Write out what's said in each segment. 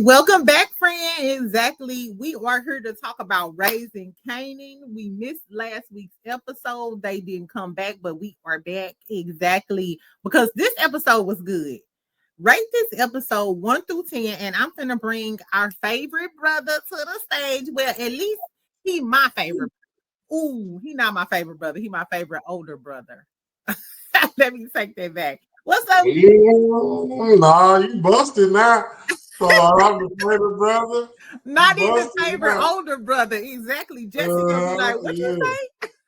Welcome back, friend. Exactly. We are here to talk about raising Kanan. We missed last week's episode. They didn't come back, but we are back exactly because this episode was good. Rate this episode 1 through 10, and I'm gonna bring our favorite brother to the stage. Well, at least he my favorite. Ooh, he not my favorite brother. He my favorite older brother. Let me take that back. What's up? Nah, you busted now. So I'm the favorite brother. You Not even busted favorite now. older brother. Exactly. Jesse gonna be like, what you Yeah.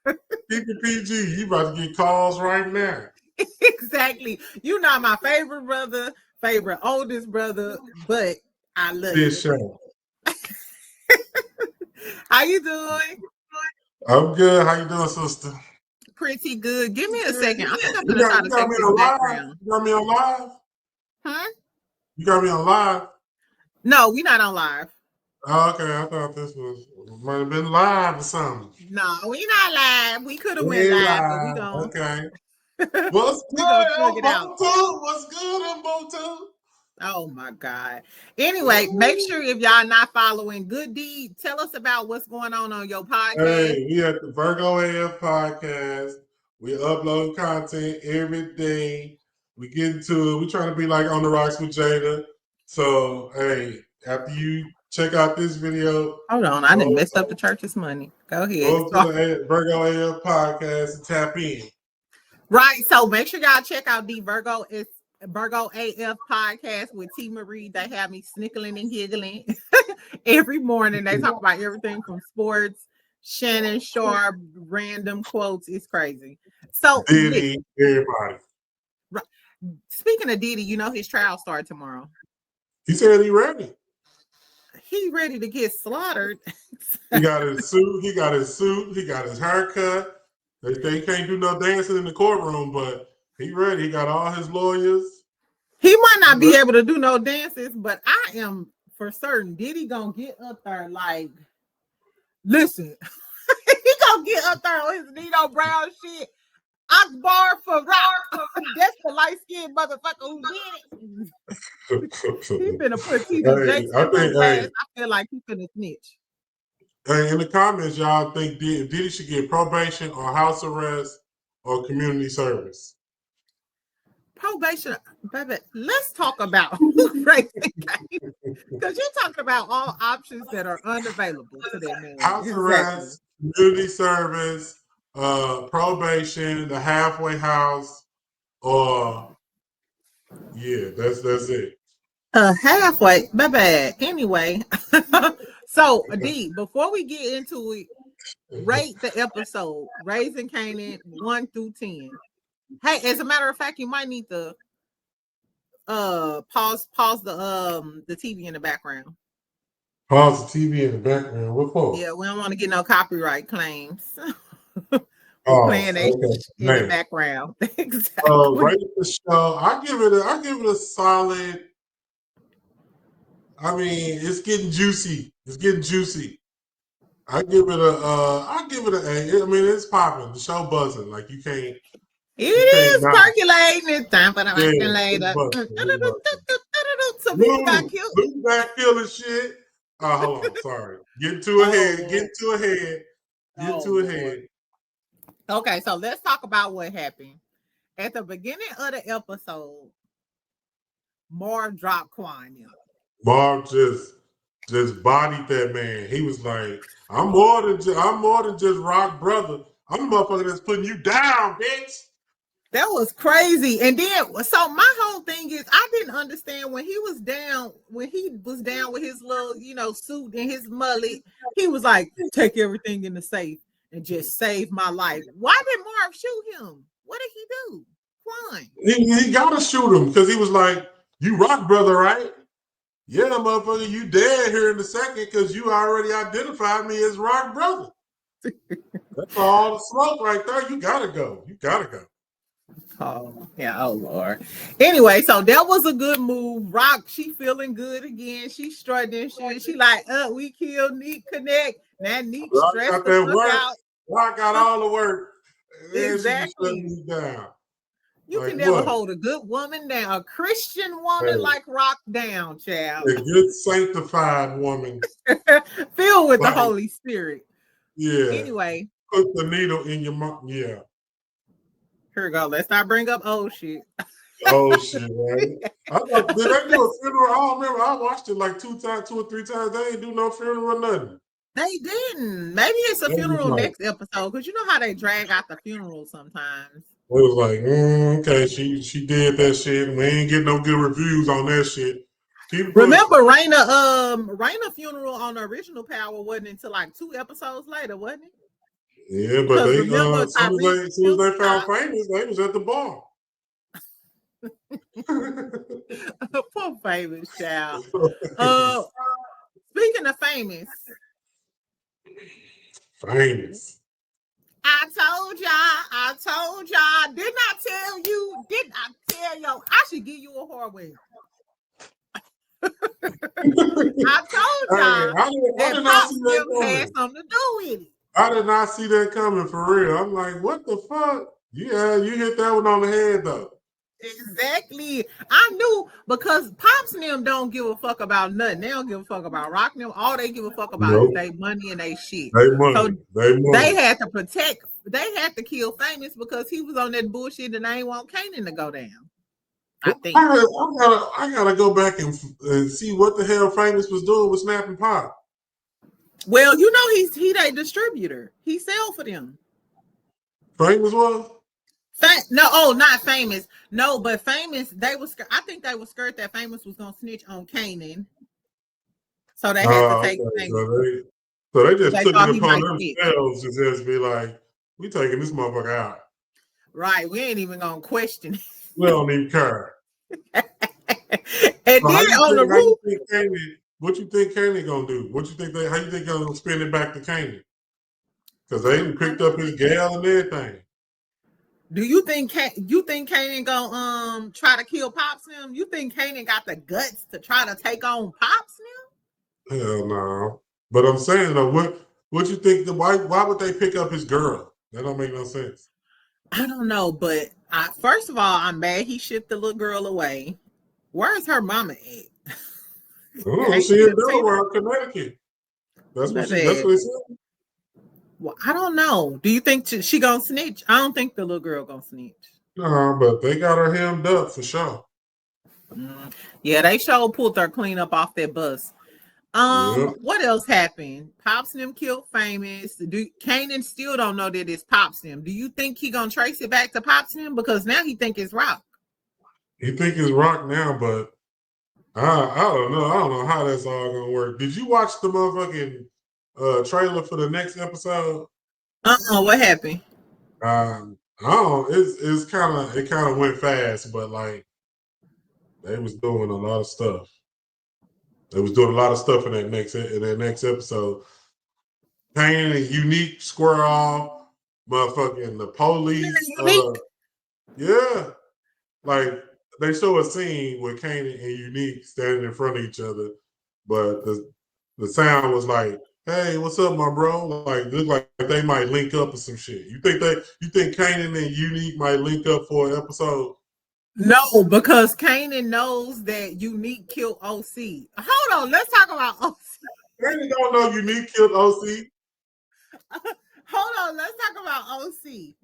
say? Keep it PG. You about to get calls right now. Exactly. You not my favorite brother, favorite oldest brother, but I love you. This show. How you doing? I'm good. How you doing, sister? Pretty good. Give me a second. I think I'm You gonna try got, to you got take me this on live? background. You got me on live? Huh? You got me on live? No, we not on live. Oh, okay. I thought this might have been live or something. No, we not live. We could have We went ain't live, but live. Okay. What's we gonna good plug on it out. Bluetooth? What's good on Bluetooth? Oh my God. Anyway, make sure if y'all not following Good Deed, tell us about what's going on your podcast. Hey, we at the Virgo AF podcast. We upload content every day. We get into it. We trying to be like On the Rocks with Jada. So, hey, after you check out this video, Hold on, I didn't messed up the church's money. Go ahead. go to the Virgo AF podcast and tap in. Right. So make sure y'all check out the Virgo AF podcast with T Marie. They have me snickling and giggling every morning. They talk about everything from sports, Shannon Sharp, random quotes. It's crazy. So Diddy, everybody. right, speaking of Diddy, you know his trial started tomorrow. He said he ready. He ready to get slaughtered. He got his suit. He got his suit. He got his haircut. They can't do no dancing in the courtroom, but he ready. He got all his lawyers. He might not be able to do no dances, but I am for certain Diddy gonna get up there like, listen, he gonna get up there on his Nino Brown shit. Akbar for rock. That's the light-skinned motherfucker who did it. He finna put TD Jakes in real fast. I feel like he finna snitch. Hey, in the comments, y'all think Diddy should get probation or house arrest or community service? Probation, baby. Let's talk about raising Kanan, because you're talking about all options that are unavailable to that man. House arrest, community service, probation, the halfway house, or that's it. Halfway, baby. Anyway, so D, before we get into it, rate the episode Raising Kanan 1 through 10. Hey, as a matter of fact, you might need to pause the TV in the background. Pause the TV in the background. What for? Yeah, we don't want to get no copyright claims. Playing in the background. Exactly. Rate the show. I give it a solid. I mean, it's getting juicy. It's getting juicy. I give it an A. I mean, it's popping. The show buzzing. Like you can't. It is percolating. It's time for the percolator. Some people got killed. Luke got killed and shit. Oh, hold on. Sorry. Get too ahead. Okay, so let's talk about what happened. At the beginning of the episode, Marv dropped Quan in. Marv just bodied that man. He was like, I'm more than just rock brother. I'm the motherfucker that's putting you down, bitch. That was crazy. And then, so my whole thing is, I didn't understand when he was down with his little, suit and his mullet. He was like, take everything in the safe and just save my life. Why did Marv shoot him? What did he do? Quan. He got to shoot him because he was like, you rock brother, right? Yeah, motherfucker, you dead here in a second because you already identified me as rock brother. That's all the smoke right there. You gotta go. Oh, yeah. Oh, Lord. Anyway, so that was a good move. Rock, she feeling good again. She strutting shit. She like, we killed Neek Connect. Now Neek stressed the fuck out. Rock got all the work. Exactly. She down. You Like can never what? hold a good woman down, a Christian woman like Rock down, child. A good sanctified woman. Filled with the Like, Holy Spirit. yeah. Anyway. Put the needle in your mouth. Yeah. Here we go. Let's not bring up old shit. Oh shit, right? I thought, did they do a funeral? I don't remember. I watched it like 2 or 3 times. They ain't do no funeral or nothing. They didn't. Maybe it's a funeral next episode, because you know how they drag out the funeral sometimes. It was like, okay, she did that shit. We ain't getting no good reviews on that shit. Remember, Raina funeral on the original Power wasn't until like 2 episodes later, wasn't it? Yeah, but Because they remember, as soon as they found Famous, they was at the bar. Poor Famous child. Speaking of Famous. I told y'all. Didn't I tell you? Didn't I tell you? I should give you a whore wig. I told y'all that Pop Slim had something to do with it. I did not see that coming for real. I'm like, what the fuck? Yeah, you hit that one on the head though. Exactly. I knew, because Pops and them don't give a fuck about nothing. They don't give a fuck about Rock them. All they give a fuck about is their money and their shit. They had to protect. They had to kill Famous because he was on that bullshit and they ain't want Kanan to go down. I think. I gotta go back and see what the hell Famous was doing with Snap and Pop. Well, you know he their distributor. He sell for them. Famous was? Not Famous. No, but Famous, I think they were scared that Famous was gonna snitch on Kanan. So they had to take Famous. So they just took it upon themselves to just be like, we taking this motherfucker out. Right. We ain't even gonna question it. We don't even care. And then on the roof. What you think Kanan gonna do? How you think they're gonna spin it back to Kanan? Because they even picked up his gal and everything. Do you think Kanan gonna try to kill Pops him? You think Kanan got the guts to try to take on Pops him? Hell no. But I'm saying though, what you think? Why would they pick up his girl? That don't make no sense. I don't know, but first of all, I'm mad he shipped the little girl away. Where's her mama at? Oh, she in Delaware, Connecticut. That's what they said. Well, I don't know. Do you think she gonna snitch? I don't think the little girl gonna snitch. No, but they got her hemmed up for sure. Yeah, they sure pulled her clean up off that bus. What else happened? Pops and them killed Famous. Kanan still don't know that it's Pops and them. Do you think he gonna trace it back to Pops and them? Because now he think it's Rock. He think it's Rock now, but I don't know. I don't know how that's all gonna work. Did you watch the motherfucking trailer for the next episode? What happened? I don't. It kind of went fast, but like they was doing a lot of stuff. They was doing a lot of stuff in that next episode. Kanan and Unique square off, motherfucking the police. Yeah, like they show a scene with Kanan and Unique standing in front of each other, but the sound was like, "Hey, what's up, my bro?" Like, look like they might link up or some shit. You think Kanan and Unique might link up for an episode? No, because Kanan knows that Unique killed OC. Hold on, let's talk about OC. Kanan don't know Unique killed OC. Hold on, let's talk about OC.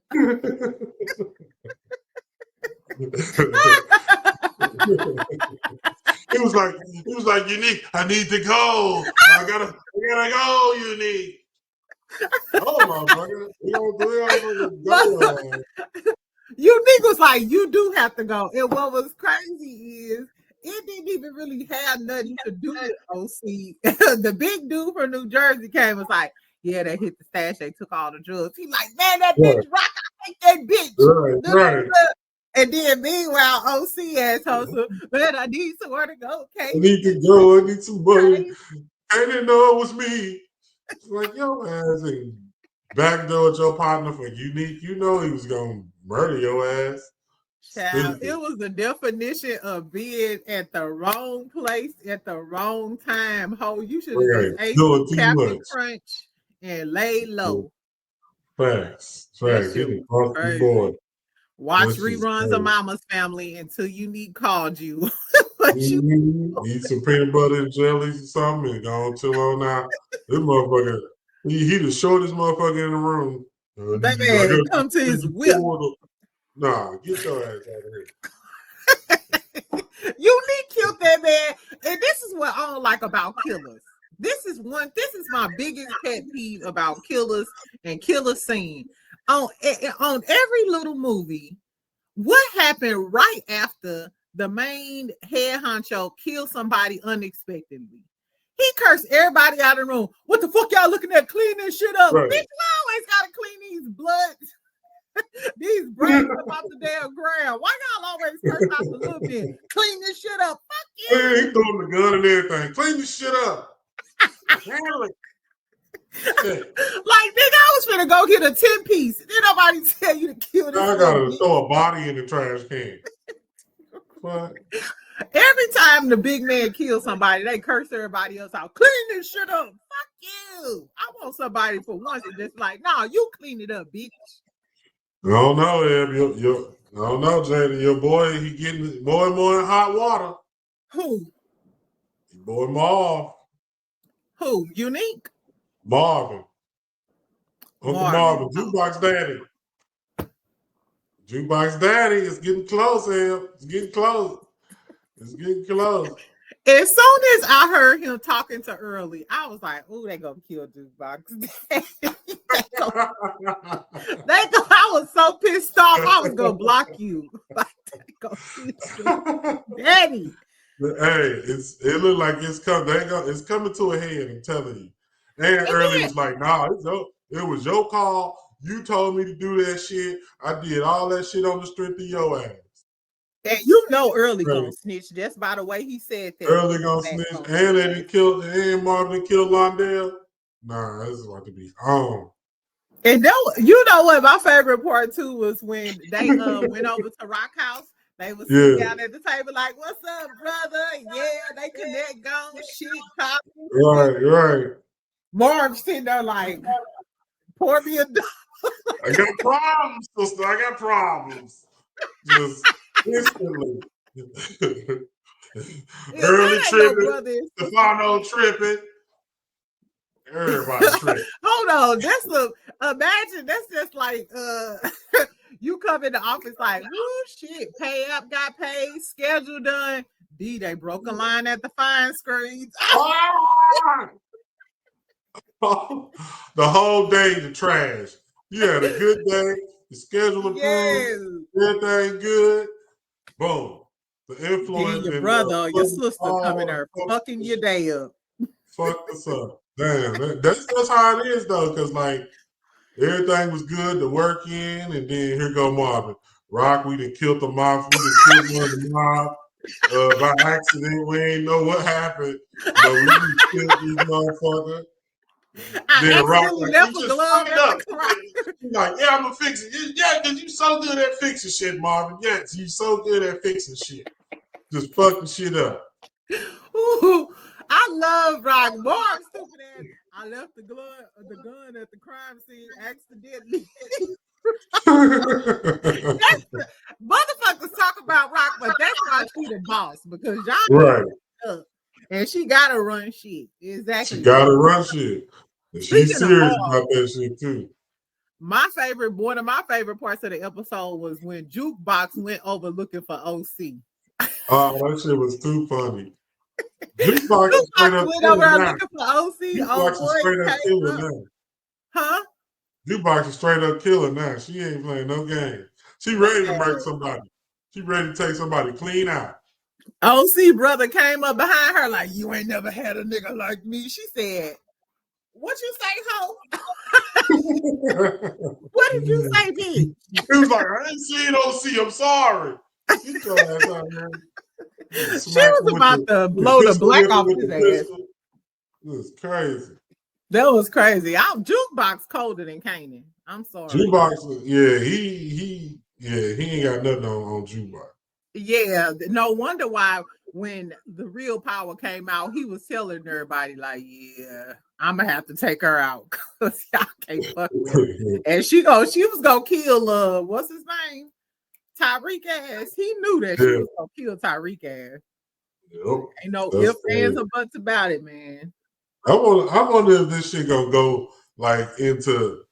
He was like, Unique, I need to go. I gotta go, Unique. Oh motherfucker. Unique was like, you do have to go. And what was crazy is it didn't even really have nothing to do with OC. The big dude from New Jersey came and was like, yeah, they hit the stash, they took all the drugs. He's like, man, that bitch Rock, I hate that bitch. Right. And then meanwhile, OC asshole, so, man, I need somewhere to go. Okay. I need to go, I need some money. I didn't know it was me. It's like, yo, ass and backdoor your partner for Unique. You know he was gonna murder your ass. Child, it was the definition of being at the wrong place at the wrong time. Ho, you should have just ate Captain Crunch and lay low. Facts. He crossed the board. Watch reruns of Mama's Family until Unique called you. Eat some peanut butter and jellies or something and go on chill on now. This motherfucker, he the shortest motherfucker in the room. That man come to his whip. Nah, get your ass out of here. Unique killed that man. And this is what I don't like about killers. This is my biggest pet peeve about killers and killer scene. On every little movie, what happened right after the main head honcho killed somebody unexpectedly? He cursed everybody out of the room. What the fuck y'all looking at? Clean this shit up. Right. Bitch, we always gotta clean these bloods. These brains off the damn ground. Why y'all always curse out a little bit? Clean this shit up. Fuck you. Yeah, he throwing the gun and everything. Clean this shit up. Like, nigga, I was finna go get a 10-piece. Did nobody tell you to kill this? I gotta throw a body in the trash can. What? Every time the big man kills somebody, they curse everybody else out. Clean this shit up. Fuck you. I want somebody for once to just like, nah, you clean it up, bitch. I don't know, Eb. I don't know, Jada. Your boy, he getting more and more in hot water. Who? Your boy Marv. Who? Unique? Marvin. Uncle Marvin. Jukebox Daddy. Jukebox Daddy is getting close, Eb. It's getting close. It's getting close. As soon as I heard him talking to Early, I was like, "Ooh, they gonna kill Jukebox." I was so pissed off. I was gonna block you. Like, they gonna kill Daddy. Hey, it looked like it's coming. It's coming to a head. I'm telling you. And Early was like, "Nah, it was your call. You told me to do that shit. I did all that shit on the strength of your ass." And you know Early gonna snitch just by the way he said that. Early gonna snitch, and they didn't kill, and Marvin killed Londell. Nah, this is about to be on. And you know what my favorite part too was when they went over to Rock House. They was sitting down at the table like, "What's up, brother?" Yeah, they connect, go shit, talking. Right. Marv sitting there like, "Pour me a dog." I got problems, sister. I got problems. Just instantly. Early tripping, Stefano tripping. Everybody tripping. Hold on, imagine that's just like you come in the office like, "Woo, shit, pay up, got paid, schedule done." They broke a line at the fine screens. The whole day the trash. You had a good day. The schedule approved. Everything good. Boom. The influence. Your brother or your sister coming there fucking your day up. Fuck us up. Damn. That's how it is though, because like everything was good to work in, and then here go Marvin. Rock, we done killed the mob. We done killed one of the mob. By accident, we ain't know what happened, but we done killed these motherfuckers. Then Rock like, left a glove up. Like, yeah, I'm gonna fix it. Yeah, because you so good at fixing shit, Marvin. Yes, you so good at fixing shit. Just fucking shit up. Ooh, I love Rock. Marv stupid ass. I left the gun at the crime scene accidentally. Motherfuckers talk about Rock, but that's why she the boss, because y'all right. And she gotta run shit. Exactly. She gotta run shit. And she's serious about that shit too. One of my favorite parts of the episode was when Jukebox went over looking for OC. Oh, that shit was too funny. Jukebox is straight up went over there looking for OC. Jukebox is straight up killing now. Huh? Jukebox is straight up killing now. She ain't playing no game. She ready to murder somebody. She ready to take somebody clean out. OC brother came up behind her like, "You ain't never had a nigga like me." She said, "What you say, ho?" What did you say, bitch? He was like, "I ain't seen OC. I'm sorry." Get your ass out, man. She was about to blow the black off his ass. It was crazy. That was crazy. Jukebox colder than Kanan. I'm sorry. Jukebox, he ain't got nothing on Jukebox. Yeah, no wonder why when the real power came out, he was telling everybody like, "Yeah, I'm gonna have to take her out because y'all can't fuck with her." And she was gonna kill what's his name? Tyreek ass. He knew that she was gonna kill Tyreek ass. Yep. Ain't no ifs, ands, or buts about it, man. I wonder if this shit gonna go like into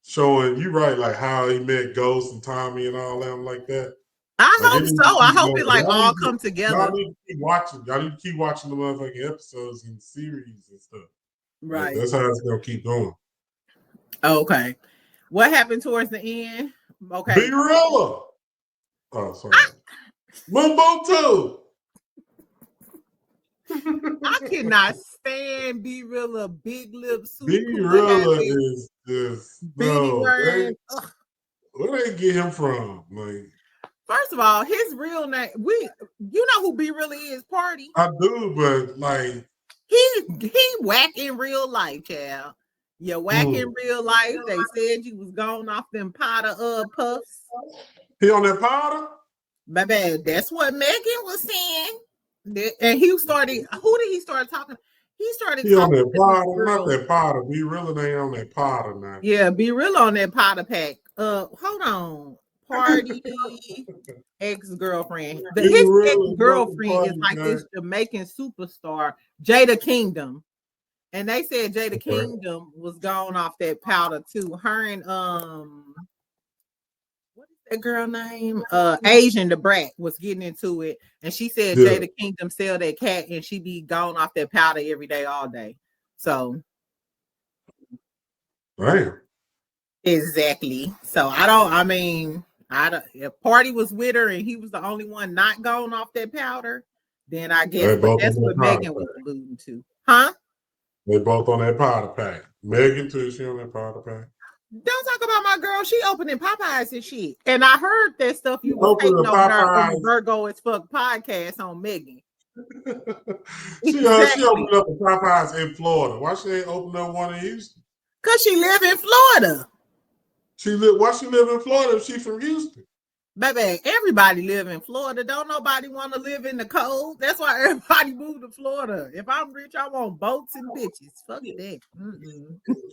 showing you right, like how he met Ghost and Tommy and all them like that. I Like, hope so. I hope it like all come together. Y'all need to keep watching. Y'all need to keep watching the motherfucking episodes and series and stuff. Right. Like, that's how it's gonna keep going. Okay. What happened towards the end? Okay. B-Rilla. Oh, sorry. Mumbo I cannot stand B-Rilla, big lips. B-Rilla is just where they get him from? Like, first of all, his real name, you know who B-Rilla is, Party? I do, but like he whack in real life, child. You whack in real life. They said you was going off them powder puffs. He on that powder? Baby, that's what Megan was saying. And he started, who did he start talking? He started he talking on that powder, not that powder. B-Rilla ain't on that powder now. Yeah, B-Rilla on that powder pack. Hold on. Party ex-girlfriend. His ex-girlfriend is like this Jamaican superstar, Jada Kingdom. And they said Jada Kingdom was gone off that powder too. Her and what is that girl name? Asian the Brat was getting into it. And she said Jada Kingdom sell that cat and she be gone off that powder every day, all day. So damn. Exactly. So if Party was with her and he was the only one not going off that powder, then I guess that's what Megan was alluding to. Huh? They both on that powder pack. Megan too, she on that powder pack. Don't talk about my girl. She opening Popeyes and shit. And I heard that stuff you were taking over on the Virgo as Fuck podcast on Megan. She opened up a Popeyes in Florida. Why she ain't opened up one in Houston? Because she live in Florida. Why she live in Florida if she from Houston? Baby, everybody live in Florida. Don't nobody want to live in the cold. That's why everybody moved to Florida. If I'm rich, I want boats and bitches. Fuck that.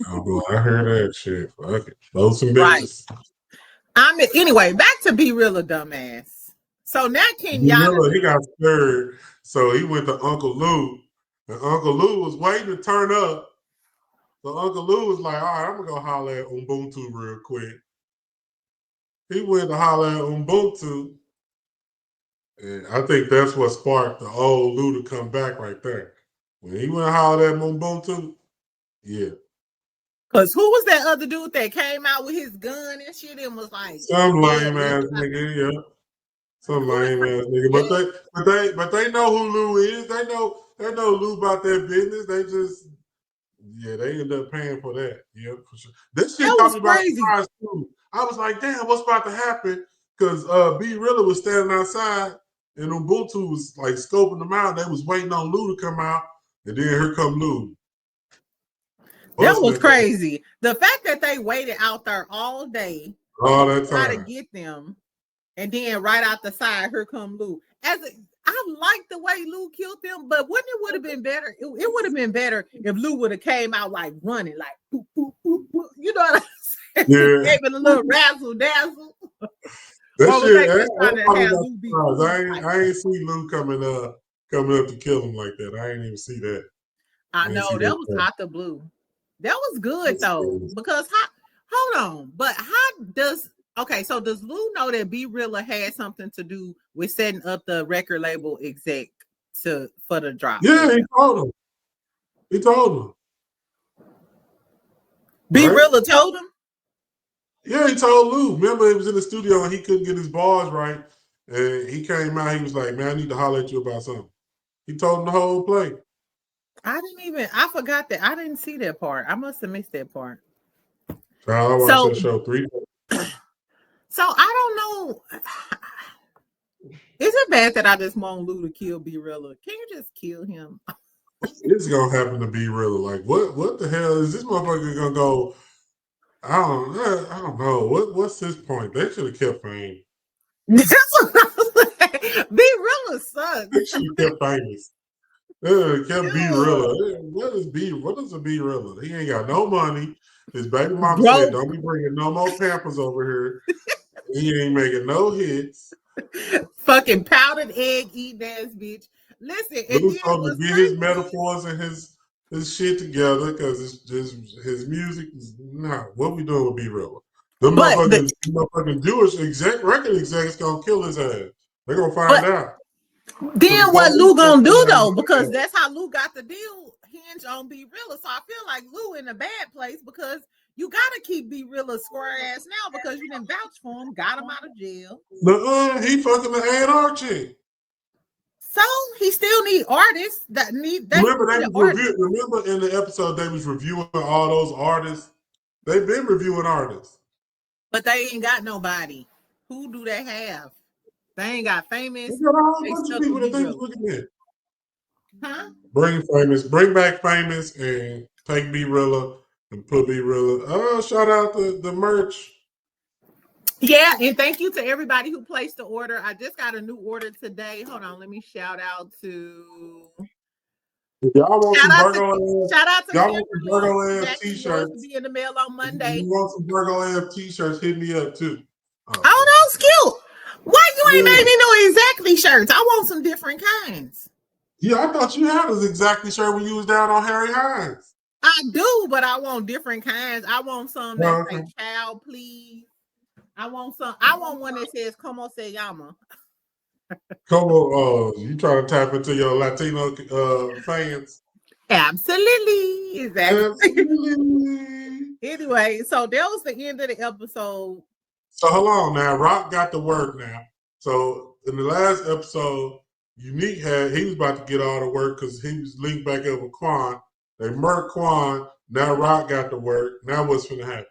Oh, I heard that shit. Fuck it. Boats and bitches. Right. Anyway, back to B-Rilla, dumbass. So now B-Rilla, he got scared. So he went to Uncle Lou. And Uncle Lou was waiting to turn up. So Uncle Lou was like, all right, I'm going to go holler at Ubuntu real quick. He went to holler at Ubuntu. And I think that's what sparked the old Lou to come back right there. When he went to holler at Ubuntu, yeah. Because who was that other dude that came out with his gun and shit and was like... Some lame ass nigga, yeah. Some lame ass nigga. But they know who Lou is. They know Lou about their business. They just... Yeah, they ended up paying for that. Yeah, for sure. This shit got me by surprise too. I was like, damn, what's about to happen? Because B-Rilla was standing outside and Ubuntu was like scoping them out. They was waiting on Lou to come out. And then here come Lou. That was crazy. The fact that they waited out there all day that try to get them. And then right out the side, here come Lou. I like the way Lou killed them, but wouldn't it would have been better? It would have been better if Lou would have came out like running, like boop, boop, boop, boop. You know what I'm saying? Yeah. Gave it a little razzle dazzle. That shit, I ain't see Lou coming up to kill him like that. I ain't even see that. I know that was out the blue. That was good though, because hold on, but does Lou know that B-Rilla had something to do with setting up the record label exec for the drop? Yeah, he told him. B-Rilla told him? Yeah, he told Lou. Remember, he was in the studio and he couldn't get his bars right. And he came out, he was like, man, I need to holler at you about something. He told him the whole play. I forgot that. I didn't see that part. I must have missed that part. I watched that show 3 times. So I don't know. Is it bad that I just want Lou to kill B-Rilla? Can you just kill him? It's gonna happen to B-Rilla. Like, what the hell is this motherfucker gonna go? I don't know. What's his point? They should have kept Fame. That's what I was like. B-Rilla sucks. They should have kept Famous. They kept B-Rilla. What is a B-Rilla? He ain't got no money. His baby mama said, don't be bringing no more Pampers over here. He ain't making no hits. Fucking powdered egg eating ass bitch. Listen, and Lou's then supposed to what's get his crazy? metaphors and his shit together because it's just his music is what we doing with B Real. The motherfucking Jewish record execs gonna kill his ass. They're gonna find out. Then what Lou gonna do though? Because that's how Lou got the deal hinge on Be Realer. So I feel like Lou in a bad place because you gotta keep Be Realer square ass now because you didn't vouch for him, got him out of jail. He fucking the A&R chick. So he still need artists that need. Remember in the episode they was reviewing all those artists. They've been reviewing artists, but they ain't got nobody. Who do they have? They ain't got famous. They got a whole bunch of people that they was looking at. Huh? Bring back famous, and take B Rilla and put B Rilla. Oh, shout out the merch. Yeah, and thank you to everybody who placed the order. I just got a new order today. Hold on, let me shout out to. Y'all want shout out to y'all want some Virgo ass t-shirts? To be in the mail on Monday. If you want some Virgo ass t-shirts? Hit me up too. Oh, that's cute. Why you ain't made me know exactly shirts? I want some different kinds. Yeah, I thought you had this exactly shirt when you was down on Harry Hines. I do, but I want different kinds. I want some that say "Child, please." I want one that says "Como se llama." You trying to tap into your Latino fans? Absolutely. Exactly. Absolutely. Anyway, so that was the end of the episode. So hold on now. Rock got to work now. So in the last episode, Unique he was about to get all the work because he was linked back up with Quan. They murked Quan. Now Rock got to work. Now what's going to happen?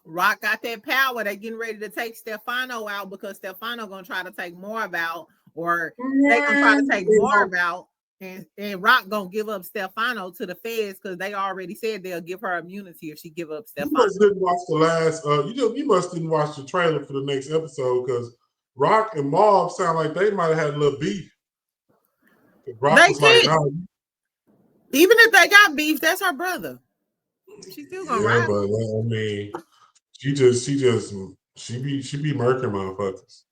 Rock got that power. They getting ready to take Stefano out because Stefano gonna try to take Marv out, or they gonna try to take Marv out, and Rock gonna give up Stefano to the feds because they already said they'll give her immunity if she give up Stefano. You must didn't watch the last. You must didn't watch the trailer for the next episode because Rock and Marv sound like they might have had a little beef. Rock was like, no. Even if they got beef, that's her brother. She's still gonna ride. But I mean, she be murking motherfuckers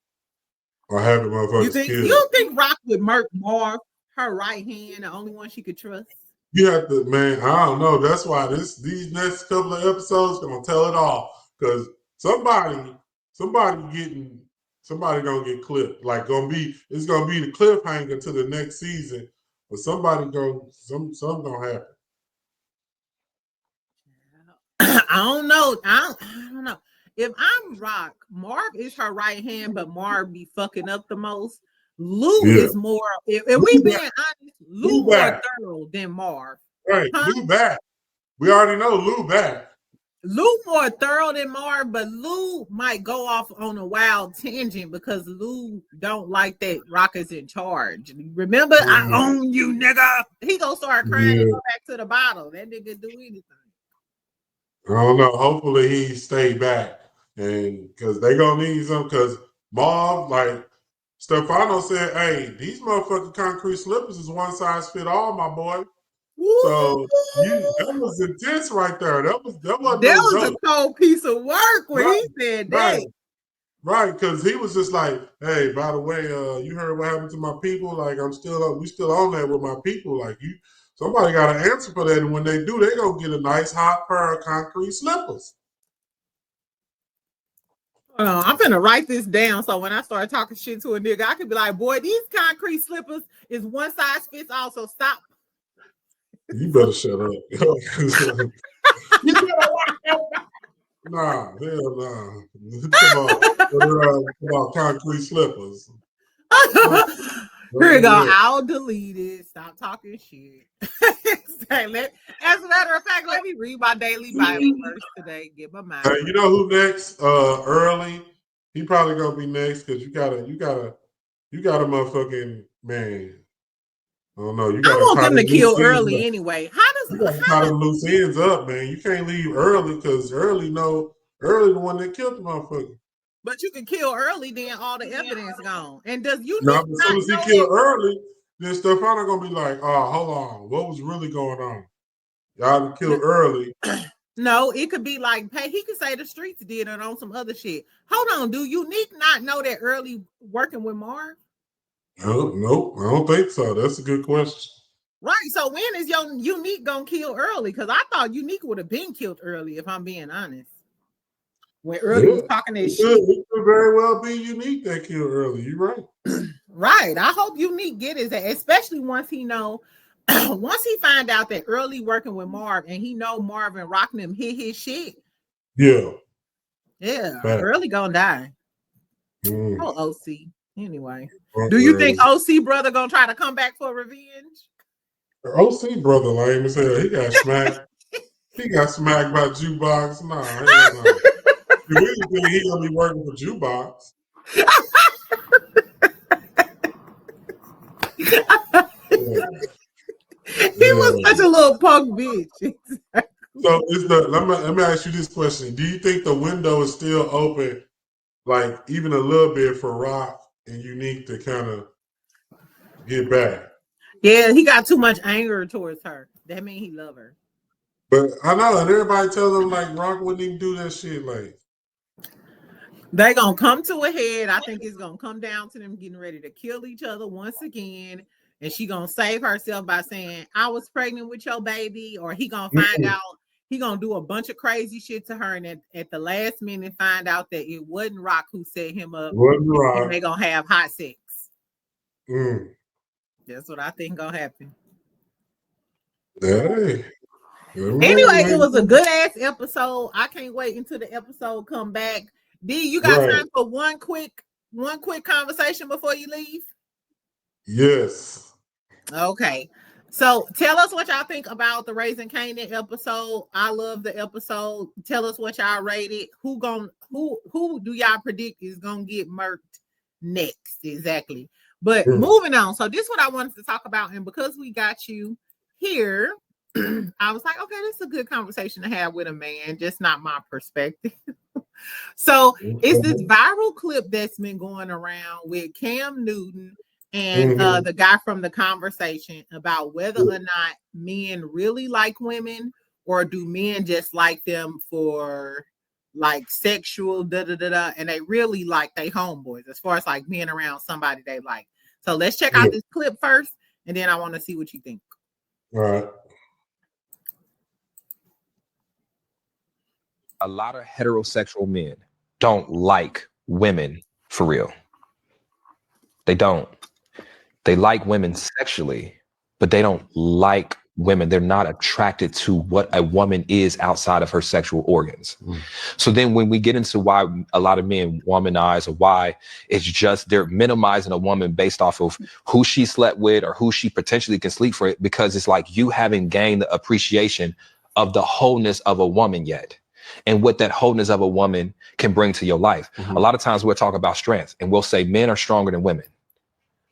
or having motherfuckers killed. You don't think Rock would murk Marv, her right hand, the only one she could trust? You have to, man. I don't know. That's why these next couple of episodes gonna tell it all because somebody gonna get clipped. Like it's gonna be the cliffhanger to the next season, but something gonna happen. I don't know. I don't know. If I'm Rock, Marv is her right hand, but Marv be fucking up the most. Lou is more. If we being honest, Lou more thorough than Marv. Right, Lou back. We already know Lou back. Lou more thorough than Marv, but Lou might go off on a wild tangent because Lou don't like that Rock is in charge. Remember, I own you, nigga. He gonna start crying and go back to the bottle. That nigga do anything. I don't know. Hopefully he stay back, and because they gonna need some. Because Marv, like Stefano said, hey, these motherfucking concrete slippers is one size fit all, my boy. So that was intense right there. That was a cold piece of work when he said that. Right, because he was just like, hey, by the way, you heard what happened to my people? Like we still on that with my people. Like somebody got to answer for that. And when they do, they gonna get a nice hot pair of concrete slippers. I'm gonna write this down so when I start talking shit to a nigga, I could be like, boy, these concrete slippers is one size fits all, so stop. You better shut up. Nah, hell nah. Come on, concrete slippers. Here we go. I'll delete it. Stop talking shit. As a matter of fact, let me read my daily Bible verse today. Get my mind. You know who next? Early. He probably gonna be next because you got a motherfucking man. I don't know. I want them to kill Early anyway. How does tie them loose ends up, man? You can't leave Early because Early the one that killed the motherfucker. But you can kill Early, then all the evidence gone. And does you as soon as he killed Early, then Stefano gonna be like, oh, hold on, what was really going on? Y'all killed Early. No, it could be like, hey, he could say the streets did it on some other shit. Hold on, do Unique not know that early working with Marv? Nope, I don't think so. That's a good question. Right. So when is your Unique gonna kill early? Because I thought Unique would have been killed early, if I'm being honest. When early Yeah, was talking that it shit. could very well be Unique that killed early. You're right. Right. I hope Unique get his ass, especially once he know, once he find out that early working with Marv and he know Marv and Rocknum hit his shit. Yeah. Yeah, Fact. early gonna die. Mm. Oh, OC. Anyway, Front do you think row. OC brother gonna try to come back for revenge? OC brother lame as hell. He got smacked. He got smacked by Jukebox. Nah, hell no. If anything, he gonna be working for Jukebox. Yeah. He was such a little punk bitch. So let me ask you this question. Do you think the window is still open, like even a little bit for Rock and Unique to kind of get back? Yeah, he got too much anger towards her. That means he love her. But I know, and everybody tell them like Rock wouldn't even do that shit. Like They gonna come to a head. I think it's gonna come down to them getting ready to kill each other once again. And she gonna save herself by saying, I was pregnant with your baby, or he gonna find out he gonna do a bunch of crazy shit to her, and at the last minute find out that it wasn't Rock who set him up, wasn't and Rock. they gonna have hot sex. Mm. That's what I think gonna happen. Hey, Anyway, it was a good ass episode. I can't wait until the episode come back. D, you got right. time for one quick conversation before you leave? Yes. Okay. So tell us what y'all think about the Raising Kanan episode. I love the episode. Tell us what y'all rated. Who do y'all predict is gonna get murked next? Exactly. But moving on. So this is what I wanted to talk about, and because we got you here, I was like, okay, this is a good conversation to have with a man, just not my perspective. So it's this viral clip that's been going around with Cam Newton and the guy from The Conversation about whether or not men really like women, or do men just like them for like sexual and they really like they homeboys as far as like being around somebody they like. So let's check out this clip first, and then I want to see what you think. All right. A lot of heterosexual men don't like women for real. They don't. They like women sexually, but they don't like women. They're not attracted to what a woman is outside of her sexual organs. So then when we get into why a lot of men womanize, or why it's just they're minimizing a woman based off of who she slept with or who she potentially can sleep for, because it's like you haven't gained the appreciation of the wholeness of a woman yet, and what that wholeness of a woman can bring to your life. A lot of times we'll talk about strength and we'll say men are stronger than women.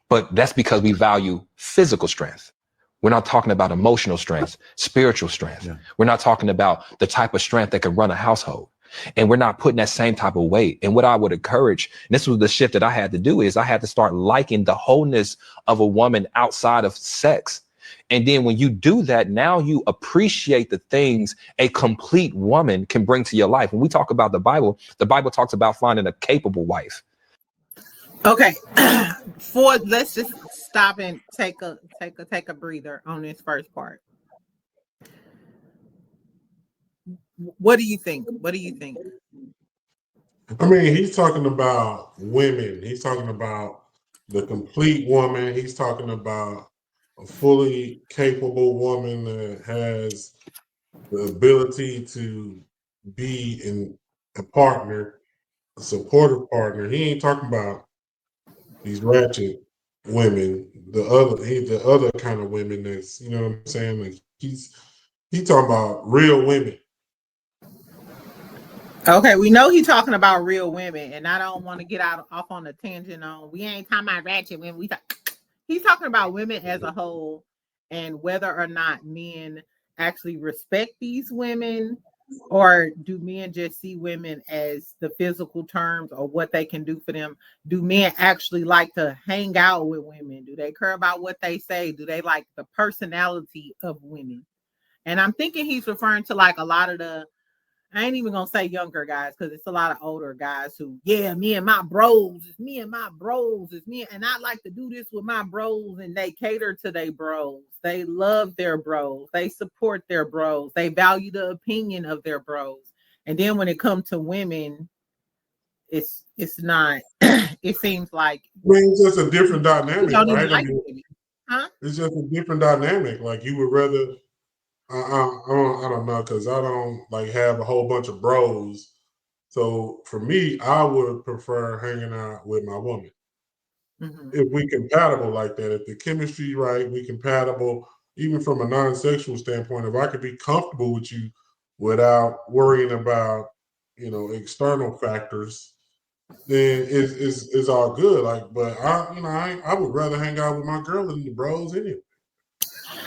But that's because we value physical strength. We're not talking about emotional strength, spiritual strength. Yeah. We're not talking about the type of strength that can run a household. And we're not putting that same type of weight. And what I would encourage, and this was the shift that I had to do, is I had to start liking the wholeness of a woman outside of sex. And then when you do that, now you appreciate the things a complete woman can bring to your life. When we talk about the Bible talks about finding a capable wife. Okay. Let's just stop and take a breather on this first part. What do you think? I mean, he's talking about women. He's talking about the complete woman. He's talking about a fully capable woman that has the ability to be in a partner, a supportive partner. He ain't talking about these ratchet women, the other kind of women that's, you know what I'm saying? Like he's talking about real women. Okay, we know he's talking about real women, and I don't want to get off on a tangent on we ain't talking about ratchet women. He's talking about women as a whole, and whether or not men actually respect these women, or do men just see women as the physical terms or what they can do for them? Do men actually like to hang out with women? Do they care about what they say? Do they like the personality of women? And I'm thinking he's referring to like a lot of the, I ain't even gonna say younger guys because it's a lot of older guys who, yeah, me and my bros, it's me and my bros, it's me, and I like to do this with my bros, and they cater to their bros. They love their bros, they support their bros, they value the opinion of their bros. And then when it comes to women, it's not. It seems like I mean, it's just a different you dynamic, don't even right? I like mean, women, huh? it's just a different dynamic. Like you would rather, I don't know, because I don't like have a whole bunch of bros. So for me, I would prefer hanging out with my woman. Mm-hmm. If we compatible like that, if the chemistry right, we compatible, even from a non-sexual standpoint, if I could be comfortable with you without worrying about, external factors, then it's all good. Like, but I would rather hang out with my girl than the bros anyway.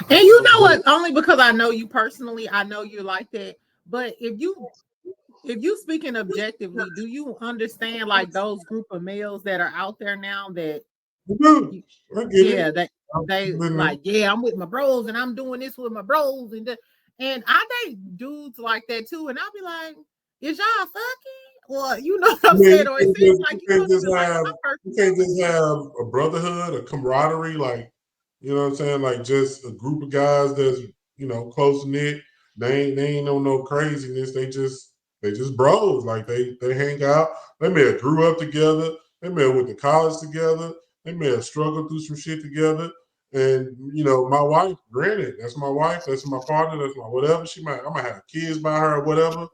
And you know But what? Only because I know you personally, I know you're like that. But if you speaking objectively, do you understand like those group of males that are out there now that dude, I get yeah, it. they like, yeah, I'm with my bros and I'm doing this with my bros and I date dudes like that too, and I'll be like, is y'all fucking? Or you know what I I'm mean, saying? Or it seems like you don't even like my you personality. can't just have a brotherhood, a camaraderie, like you know what I'm saying, like just a group of guys that's close knit. They ain't no craziness. They just bros. Like they hang out. They may have grew up together. They may have went to college together. They may have struggled through some shit together. And my wife, granted, that's my wife. That's my partner. That's my whatever. I might have kids by her or whatever.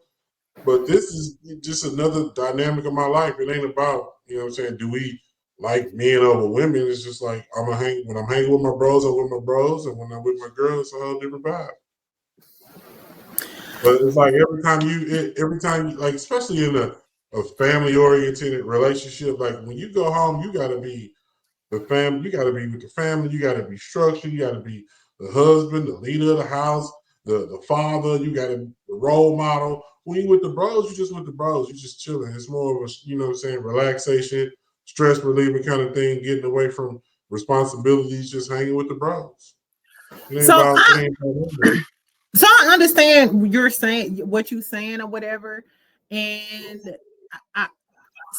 But this is just another dynamic of my life. It ain't about, what I'm saying, do we like men over women? It's just like when I'm hanging with my bros, I'm with my bros, and when I'm with my girl, it's a whole different vibe. But it's like every time you like, especially in a family oriented relationship, like when you go home, you gotta be the family. You gotta be with the family. You gotta be structured. You gotta be the husband, the leader of the house, the father. You gotta be the role model. When you with the bros, you just with the bros. You just chilling. It's more of a what I'm saying, relaxation, stress relieving kind of thing, getting away from responsibilities, just hanging with the bros. It ain't So about it I ain't about so I understand you're saying what you're saying or whatever. And I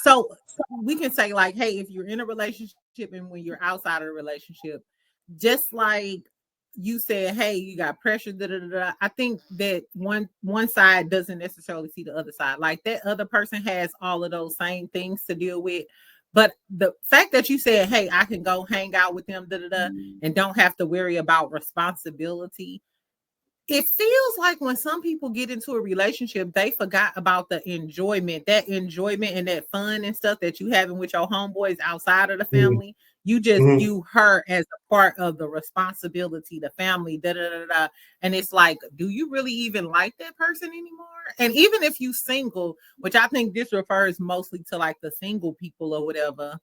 so we can say like, hey, if you're in a relationship and when you're outside of a relationship, just like you said, hey, you got pressure. Da, da, da, da. I think that one side doesn't necessarily see the other side. Like that other person has all of those same things to deal with. But the fact that you said, hey, I can go hang out with them, da, da, da, and don't have to worry about responsibility, it feels like when some people get into a relationship, they forgot about the enjoyment, that enjoyment and that fun and stuff that you having with your homeboys outside of the it. family. You just Mhm. view her as a part of the responsibility, the family, da da da da. And it's like, do you really even like that person anymore? And even if you single, which I think this refers mostly to like the single people or whatever,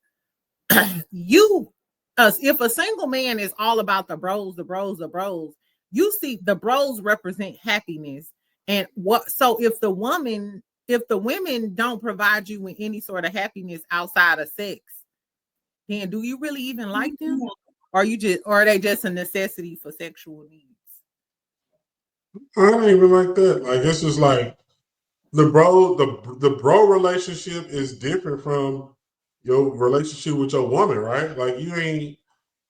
you if a single man is all about the bros, the bros, the bros, you see the bros represent happiness. And what so if the women don't provide you with any sort of happiness outside of sex, then do you really even like them? Or are they just a necessity for sexual needs? I don't even like that. Like it's just like the bro relationship is different from your relationship with your woman, right? Like you ain't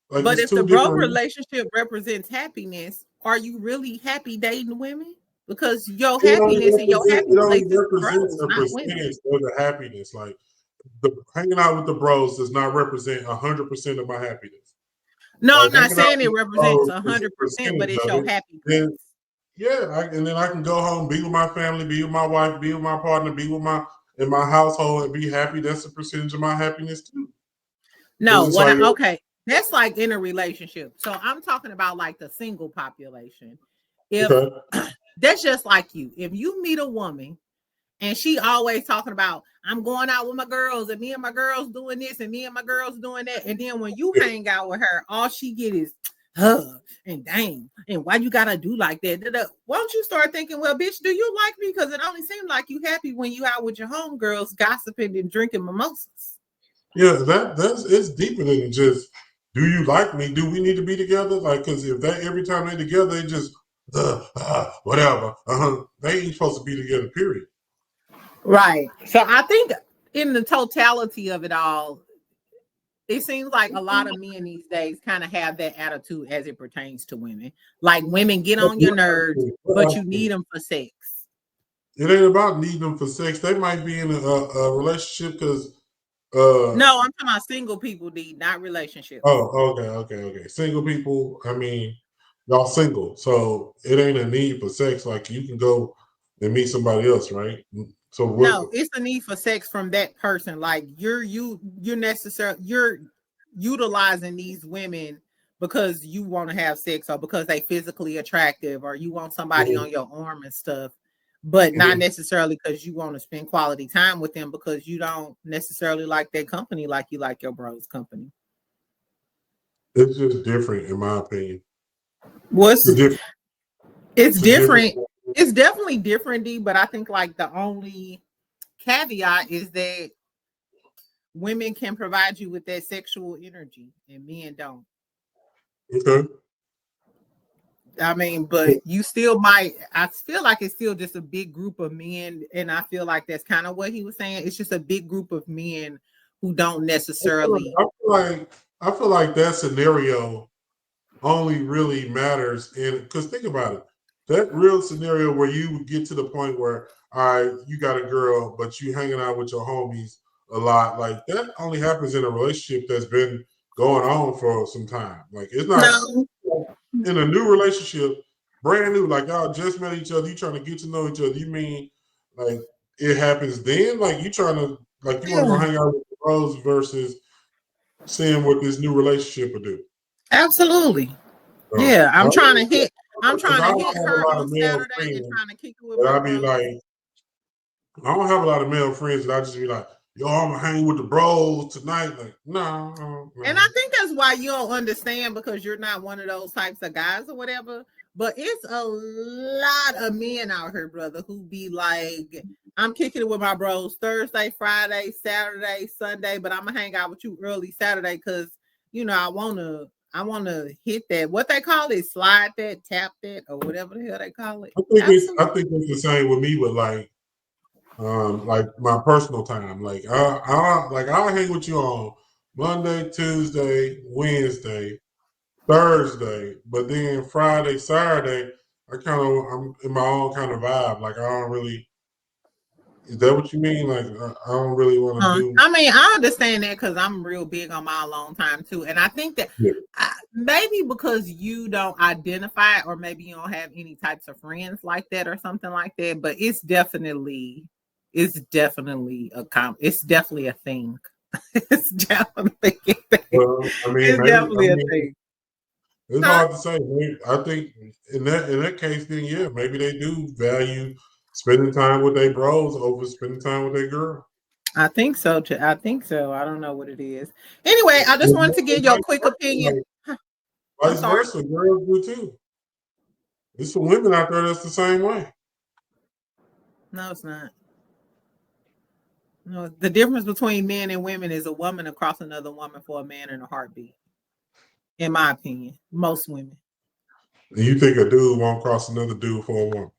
like But it's if the two bro different. relationship represents happiness, are you really happy dating women? Because your It only happiness and your happy place is the represents bros, a not women. percentage of the happiness. Like the hanging out with the bros does not represent 100% of my happiness. No, I'm Like not hanging out saying it with the represents bros is a 100%, but percentage it's of your it. happy Then place. yeah, and then I can go home, be with my family, be with my wife, be with my partner, be with my in my household, and be happy. That's a percentage of my happiness too. Because No, it's like okay, that's like in a relationship. So I'm talking about like the single population. If okay, that's just like you, if you meet a woman and she always talking about I'm going out with my girls and me and my girls doing this and me and my girls doing that, and then when you hang out with her, all she get is and dang, and why you gotta do like that? Why don't you start thinking, well, bitch, do you like me? Because it only seems like you happy when you out with your homegirls gossiping and drinking mimosas. yeah, that's it's deeper than just do you like me? Do we need to be together? Like, because if that every time they're together, they just whatever. They ain't supposed to be together, period. Right. So I think in the totality of it all, it seems like a lot of men these days kind of have that attitude as it pertains to women. Like women get on your nerves, but you need them for sex. It ain't about needing them for sex. They might be in a relationship because. No, I'm talking about single people, not relationships. Oh, okay. Single people. I mean, y'all single, so it ain't a need for sex. Like you can go and meet somebody else, right? So what? No, it's a need for sex from that person. Like you're utilizing these women because you want to have sex or because they physically attractive or you want somebody on your arm and stuff, but not necessarily because you want to spend quality time with them because you don't necessarily like their company like you like your bro's company. It's just different, in my opinion. It's different. It's definitely different, D, but I think like the only caveat is that women can provide you with that sexual energy and men don't. Okay. I mean, but you still might. I feel like it's still just a big group of men, and I feel like that's kind of what he was saying. It's just a big group of men who don't necessarily. I feel like that scenario only really matters, and because think about it, that real scenario where you get to the point where, all right, you got a girl, but you hanging out with your homies a lot, like that only happens in a relationship that's been going on for some time. Like it's not in a new relationship, brand new, like y'all just met each other, you trying to get to know each other. You mean like it happens then? Like you trying to like you want to go hang out with the bros versus seeing what this new relationship will do. Absolutely. Yeah, I'm trying to hit her on Saturday and trying to kick it with my I'll be like, I don't have a lot of male friends that I just be like, yo, I'm gonna hang with the bros tonight. Like, no. And I think that's why you don't understand because you're not one of those types of guys or whatever. But it's a lot of men out here, brother, who be like, I'm kicking it with my bros Thursday, Friday, Saturday, Sunday, but I'm gonna hang out with you early Saturday because I wanna hit that. What they call it, slide that, tap that, or whatever the hell they call it. I think it's the same with me with like my personal time. Like I'll hang with you on Monday, Tuesday, Wednesday, Thursday, but then Friday, Saturday, I'm in my own kind of vibe. Like I don't really. Is that what you mean? Like I don't really want to do. I mean, I understand that because I'm real big on my alone time too, and I think that maybe because you don't identify or maybe you don't have any types of friends like that or something like that, but it's definitely a it's definitely a thing. It's definitely a thing. Well, I mean, It's definitely a thing. It's hard to say. I think in that case, then yeah, maybe they do value spending time with their bros over spending time with their girl. I think so too. I think so. I don't know what it is. Anyway, I just wanted to give you a quick opinion. Vice versa, girls do too. There's some women out there that's the same way. No, it's not. No, the difference between men and women is a woman across another woman for a man in a heartbeat. In my opinion, most women. And you think a dude won't cross another dude for a woman?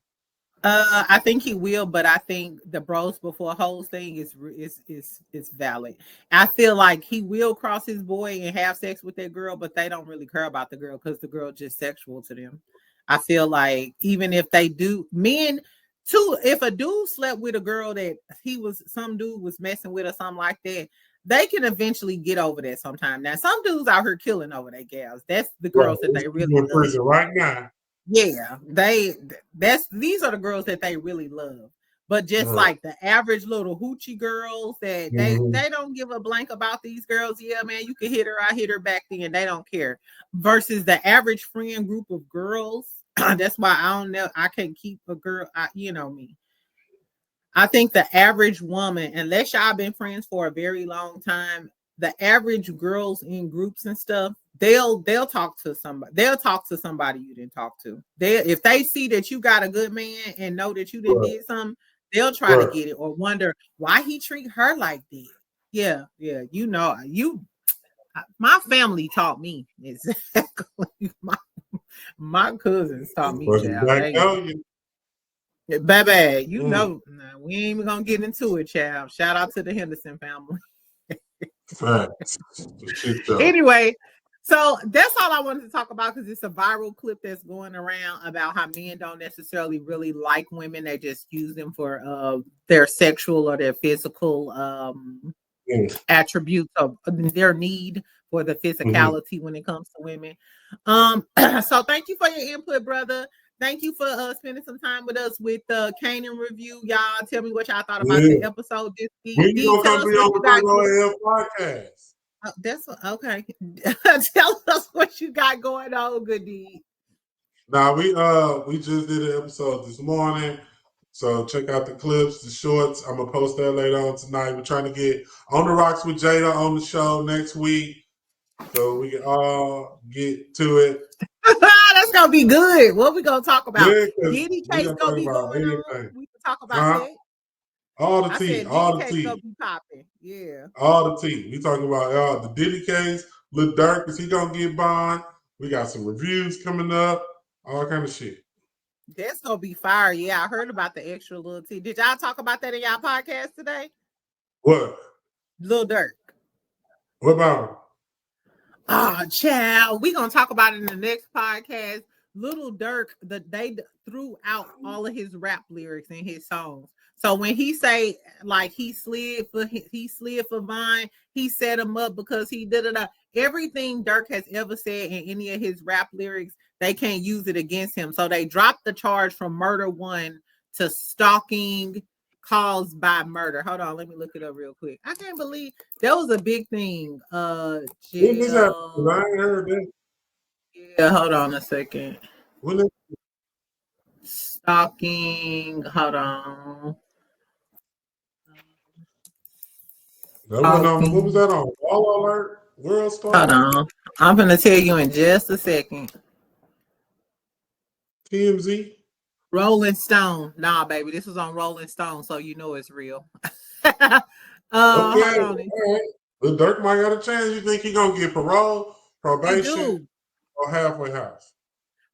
I think he will, but I think the bros before hoes thing is valid. I feel like he will cross his boy and have sex with that girl, but they don't really care about the girl because the girl just sexual to them. I feel like even if they do, men too, if a dude slept with a girl that some dude was messing with or something like that, they can eventually get over that sometime. Now, some dudes out here killing over their gals. That's the girls that they really in prison right now. Yeah, these are the girls that they really love. But just like the average little hoochie girls that they don't give a blank about these girls. Yeah, man, you can hit her, I hit her back then. They don't care. Versus the average friend group of girls. That's why I don't know. I can't keep a girl. You know me. I think the average woman, unless y'all been friends for a very long time, the average girls in groups and stuff, they'll talk to somebody. They'll talk to somebody you didn't talk to. If they see that you got a good man and know that you didn't did something, they'll try to get it or wonder why he treat her like that. Yeah. My family taught me exactly. My cousins taught me, But you child. back out, you. Baby, you know, nah, we ain't even gonna get into it, child. Shout out to the Henderson family. Facts. The shit show. Anyway, so that's all I wanted to talk about because it's a viral clip that's going around about how men don't necessarily really like women. They just use them for their sexual or their physical attributes of their need for the physicality when it comes to women. So thank you for your input, brother. Thank you for spending some time with us with the Kanan review. Y'all tell me what y'all thought about the episode this week. When you gonna come be on the Virgo AF podcast? That's okay. Tell us what you got going on, good deed. Now we just did an episode this morning. So check out the clips, the shorts. I'm gonna post that later on tonight. We're trying to get On the Rocks with Jada on the show next week, so we can all get to it. That's gonna be good. What we gonna talk about? Yeah, Diddy case gonna be going on. We can talk about that. All the tea, all the tea. Gonna be popping. Yeah, all the tea. We talking about the Diddy case. Lil Durk, is he gonna get bond? We got some reviews coming up. All kind of shit. That's gonna be fire. Yeah, I heard about the extra little tea. Did y'all talk about that in y'all podcast today? What? Lil Durk. What about him? Oh, child. We're gonna talk about it in the next podcast. Little Durk, they threw out all of his rap lyrics in his songs. So when he say like he slid for Vine, he set him up because he did it. Everything Durk has ever said in any of his rap lyrics, they can't use it against him. So they dropped the charge from murder 1 to stalking caused by murder. Hold on, let me look it up real quick. I can't believe that was a big thing. When this happened? I ain't heard that. Yeah, hold on a second. When it... Stalking, hold on. That went on, what was that on? Wall Alert? World Star? Hold on. I'm gonna tell you in just a second. TMZ? Rolling Stone. Nah, baby, this was on Rolling Stone, so you know it's real. Okay, all right. The Durk might got a chance. You think he gonna get parole, probation, or halfway house?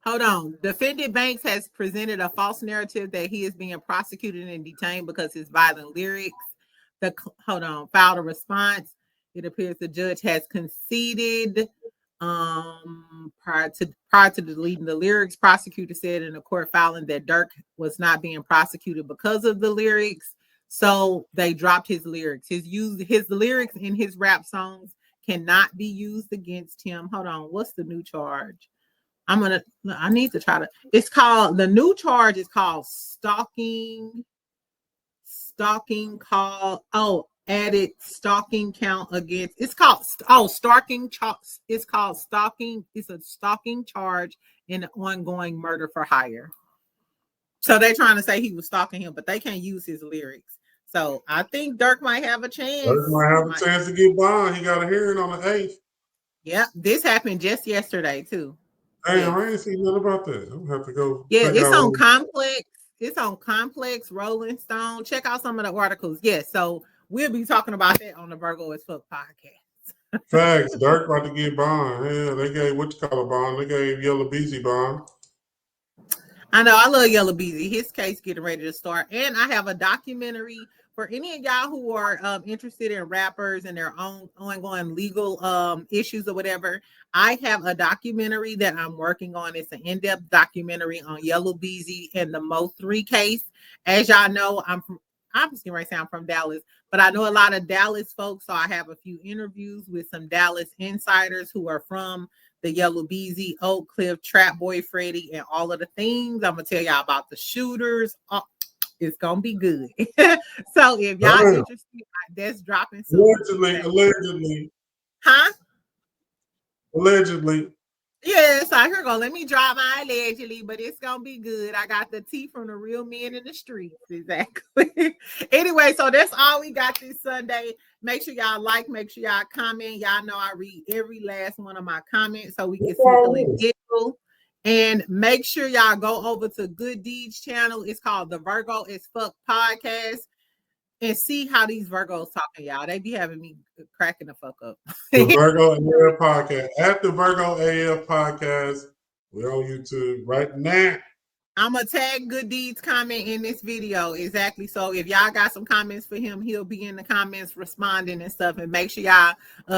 Hold on. Defendant Banks has presented a false narrative that he is being prosecuted and detained because his violent lyrics. Filed a response. It appears the judge has conceded prior to deleting the lyrics. Prosecutor said in a court filing that Durk was not being prosecuted because of the lyrics, so they dropped his lyrics. His lyrics in his rap songs cannot be used against him. Hold on, what's the new charge? I need to try to. It's called, the new charge is called stalking added stalking count against, it's called stalking. It's called stalking. It's a stalking charge in an ongoing murder for hire. So they're trying to say he was stalking him, but they can't use his lyrics. So I think Durk might have a chance. Durk might have a chance to get bond. He got a hearing on the 8th. Yeah, this happened just yesterday too. Damn, I ain't seen nothing about that. I'm gonna have to go. Yeah, it's on Complex. It's on Complex, Rolling Stone. Check out some of the articles. Yes, so we'll be talking about that on the Virgo as Fuck podcast. Facts. Durk about to get bond. Yeah, they gave bond. They gave Yellow Beezy bond. I know. I love Yellow Beezy. His case getting ready to start, and I have a documentary for any of y'all who are interested in rappers and their own ongoing legal issues or whatever. I have a documentary that I'm working on. It's an in-depth documentary on Yellow Beezy and the Mo3 case. As y'all know, I'm from Dallas, but I know a lot of Dallas folks, so I have a few interviews with some Dallas insiders who are from the Yellow Beezy, Oak Cliff, Trap Boy Freddy, and all of the things. I'm gonna tell y'all about the shooters. It's gonna be good. So if y'all interested, that's dropping soon. Allegedly. Huh? Allegedly. Yes, I hear go. Let me drop my allegedly, but it's gonna be good. I got the tea from the real men in the streets. Exactly. Anyway, so that's all we got this Sunday. Make sure y'all like, make sure y'all comment. Y'all know I read every last one of my comments so we can snickle and giggle. And make sure y'all go over to Good Deeds channel. It's called the Virgo as Fuck podcast. And see how these Virgos talking, y'all. They be having me cracking the fuck up. The Virgo AF podcast. At the Virgo AF podcast, We're on YouTube right now. I'm gonna tag Good Deeds comment in this video. Exactly. So if y'all got some comments for him, he'll be in the comments responding and stuff. And make sure y'all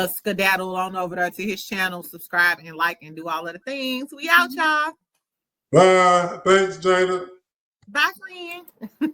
skedaddle on over there to his channel, subscribe and like and do all of the things. We out, y'all. Bye. Thanks, Jada. Bye, friend.